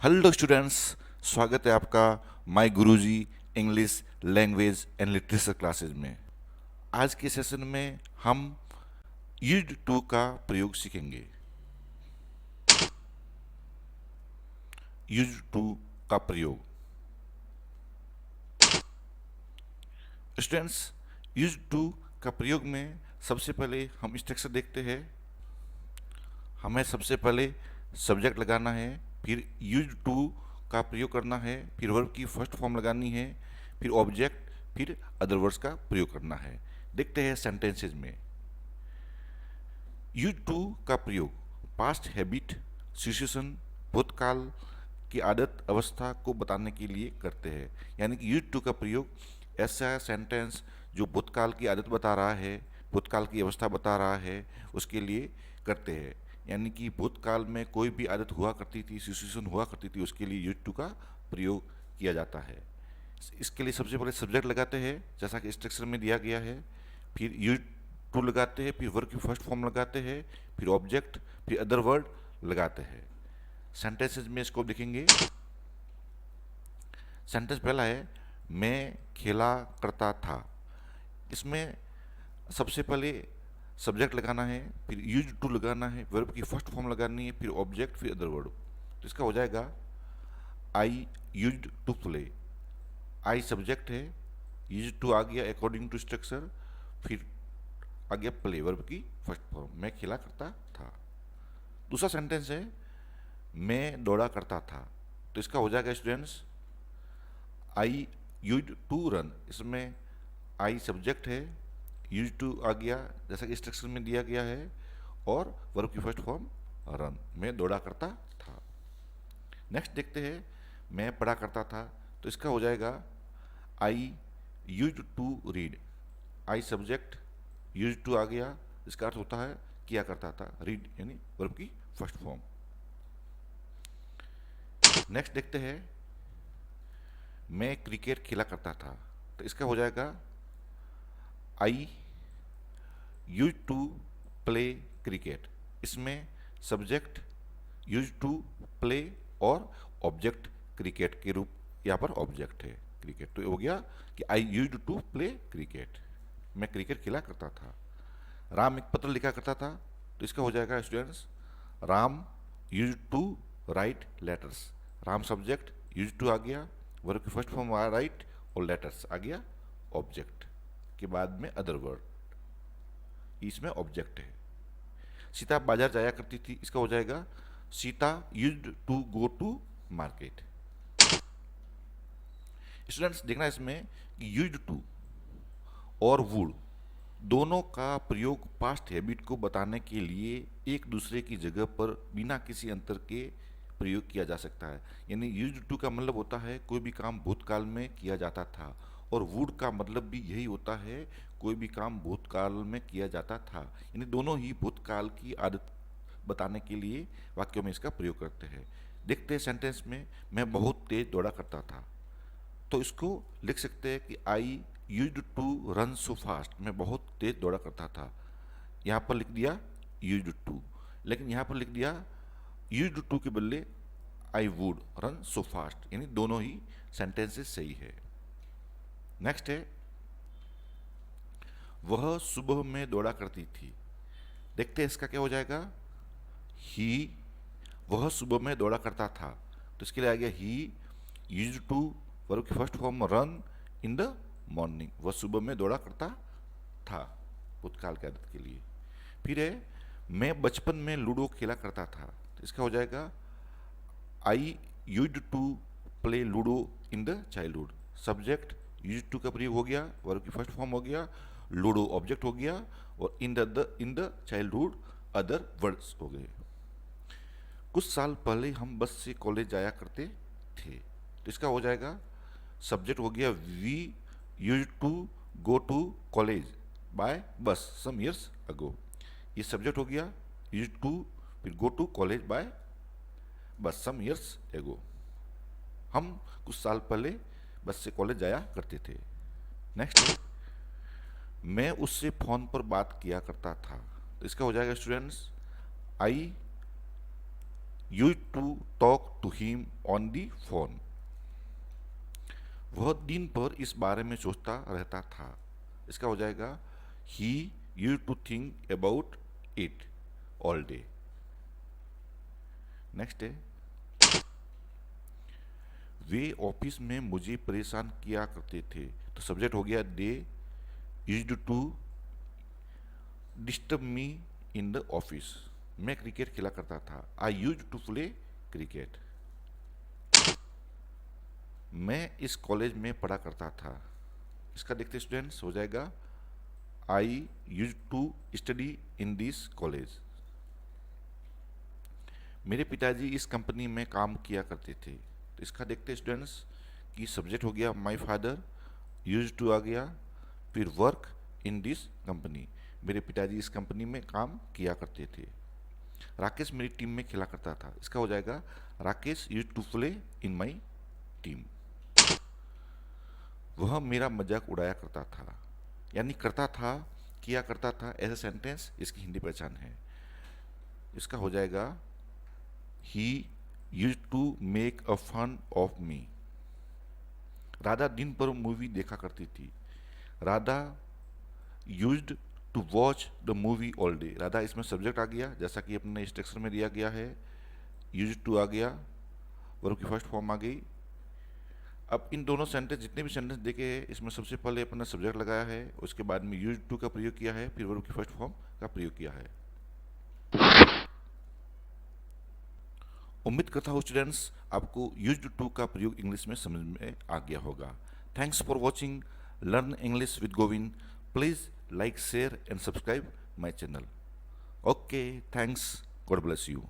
Hello students, स्वागत है आपका my Guruji English language and literature classes में। आज के सेशन में हम यूज टू का प्रयोग सीखेंगे। यूज टू का प्रयोग स्टूडेंट्स, यूज टू का प्रयोग में सबसे पहले हम स्ट्रक्चर देखते हैं। हमें सबसे पहले सब्जेक्ट लगाना है, फिर यूज टू का प्रयोग करना है, फिर वर्ब की फर्स्ट फॉर्म लगानी है, फिर ऑब्जेक्ट, फिर अदर वर्ड्स का प्रयोग करना है। देखते हैं सेंटेंसेज में। यूज टू का प्रयोग पास्ट हैबिट, सिचुएशन, भूतकाल की आदत अवस्था को बताने के लिए करते हैं। यानी कि यूज टू का प्रयोग ऐसा सेंटेंस जो भूतकाल की आदत बता रहा है, भूतकाल की अवस्था बता रहा है, उसके लिए करते हैं। यानी कि भूतकाल में कोई भी आदत हुआ करती थी, सिचुएशन हुआ करती थी, उसके लिए यूज टू का प्रयोग किया जाता है। इसके लिए सबसे पहले सब्जेक्ट लगाते हैं जैसा कि स्ट्रक्चर में दिया गया है, फिर यूज टू लगाते हैं, फिर वर्ब की फर्स्ट फॉर्म लगाते हैं, फिर ऑब्जेक्ट, फिर अदर वर्ड लगाते हैं। सेंटेंसेज में इसको देखेंगे। सेंटेंस पहला है मैं खेला करता था। इसमें सबसे पहले सब्जेक्ट लगाना है, फिर यूज टू लगाना है, वर्ब की फर्स्ट फॉर्म लगानी है, फिर ऑब्जेक्ट, फिर अदर वर्ड। तो इसका हो जाएगा I use to play. I subject है, यूज टू आ गया अकॉर्डिंग टू स्ट्रक्चर, फिर आ गया प्ले, वर्ब की फर्स्ट फॉर्म, मैं खेला करता था। दूसरा सेंटेंस है मैं दौड़ा करता था। तो इसका हो जाएगा students I use to run. इसमें आई सब्जेक्ट है, यूज टू आ गया जैसा कि स्ट्रक्चर में दिया गया है, और वर्ब की फर्स्ट फॉर्म रन, मैं दौड़ा करता था। नेक्स्ट देखते हैं मैं पढ़ा करता था। तो इसका हो जाएगा I use to read. I subject, use to आ गया, इसका अर्थ होता है किया करता था, रीड यानी वर्ब की फर्स्ट फॉर्म। नेक्स्ट देखते हैं मैं क्रिकेट खेला करता था। तो इसका हो जाएगा I use to play cricket. इसमें सब्जेक्ट, यूज टू, प्ले और ऑब्जेक्ट क्रिकेट के रूप, यहाँ पर ऑब्जेक्ट है क्रिकेट। तो हो गया कि I use to play cricket, मैं क्रिकेट खेला करता था। राम एक पत्र लिखा करता था। तो इसका हो जाएगा students Ram use to write letters. Ram subject, use to आ गया, वर्ब की फर्स्ट फॉर्म राइट, और लेटर्स आ गया ऑब्जेक्ट के बाद में अदर वर्ड, इसमें ऑब्जेक्ट है। सीता बाजार जाया करती थी। इसका हो जाएगा Sita use to go to market. Students देखना इसमें यूज टू और वुड दोनों का प्रयोग पास्ट हैबिट को बताने के लिए एक दूसरे की जगह पर बिना किसी अंतर के प्रयोग किया जा सकता है। यानी यूज टू का मतलब होता है कोई भी काम भूतकाल में किया जाता था, और वुड का मतलब भी यही होता है कोई भी काम भूतकाल में किया जाता था। यानी दोनों ही भूतकाल की आदत बताने के लिए वाक्यों में इसका प्रयोग करते हैं। देखते हैं सेंटेंस में मैं बहुत तेज दौड़ा करता था। तो इसको लिख सकते हैं कि I use to run so fast. मैं बहुत तेज दौड़ा करता था। यहाँ पर लिख दिया यूज टू, लेकिन यहाँ पर लिख दिया यूज टू के बदले I would run so fast, यानी दोनों ही सेंटेंसेस सही है। नेक्स्ट है वह सुबह में दौड़ा करती थी। देखते हैं इसका क्या हो जाएगा। ही, वह सुबह में दौड़ा करता था। तो इसके लिए आ गया ही यूज टू, वर्ब की first form run in the morning. वह सुबह में दौड़ा करता था भूतकाल की आदत के लिए। फिर है मैं बचपन में लूडो खेला करता था। तो इसका हो जाएगा I use to play ludo in the childhood. Subject use to का प्रयोग हो गया, वर्ब की फर्स्ट फॉर्म हो गया, लूडो ऑब्जेक्ट हो गया, और इन द चाइल्डहुड अदर वर्ड्स हो गए। कुछ साल पहले हम बस से कॉलेज जाया करते थे। तो इसका हो जाएगा सब्जेक्ट हो गया we use to go to college by bus some years ago. ये सब्जेक्ट हो गया यूज टू, फिर गो to college by bus some years ago. हम कुछ साल पहले बस से कॉलेज जाया करते थे। नेक्स्ट मैं उससे फोन पर बात किया करता था। तो इसका हो जाएगा students I use to talk to to him on the phone. वह दिन भर इस बारे में सोचता रहता था। इसका हो जाएगा he used to think about it all day. Next है, वे ऑफिस में मुझे परेशान किया करते थे। तो सब्जेक्ट हो गया they used to disturb me in the office. मैं क्रिकेट खेला करता था। I used to play cricket. मैं इस कॉलेज में पढ़ा करता था। इसका देखते स्टूडेंट्स हो जाएगा I used to study in this college. मेरे पिताजी इस कंपनी में काम किया करते थे। तो इसका देखते स्टूडेंट्स कि सब्जेक्ट हो गया माय फादर, यूज्ड टू आ गया, फिर वर्क इन दिस कंपनी। मेरे पिताजी इस कंपनी में काम किया करते थे। राकेश मेरी टीम में खेला करता था। इसका हो जाएगा Rakesh used to play in my team. वह मेरा मजाक उड़ाया करता था। यानी करता था, किया करता था, ऐसा सेंटेंस इसकी हिंदी पहचान है। इसका हो जाएगा he used to make a fun of me. Radha दिन भर मूवी देखा करती थी। Radha used to watch the movie all day. Radha इसमें सब्जेक्ट आ गया, जैसा कि अपने स्ट्रक्चर में दिया गया है। यूज्ड टू आ गया, वर्ब की फर्स्ट फॉर्म आ गई। अब इन दोनों सेंटेंस, जितने भी सेंटेंस देखे हैं, इसमें सबसे पहले अपना सब्जेक्ट लगाया है, उसके बाद में यूज्ड टू का प्रयोग किया है, फिर वर्ब की फर्स्ट फॉर्म का प्रयोग किया है। उम्मीद करता हूँ स्टूडेंट्स आपको यूज्ड टू का प्रयोग इंग्लिश में समझ में आ गया होगा। Thanks for watching learn English with Govind. Please like, share and subscribe my channel. Okay, thanks, God bless you.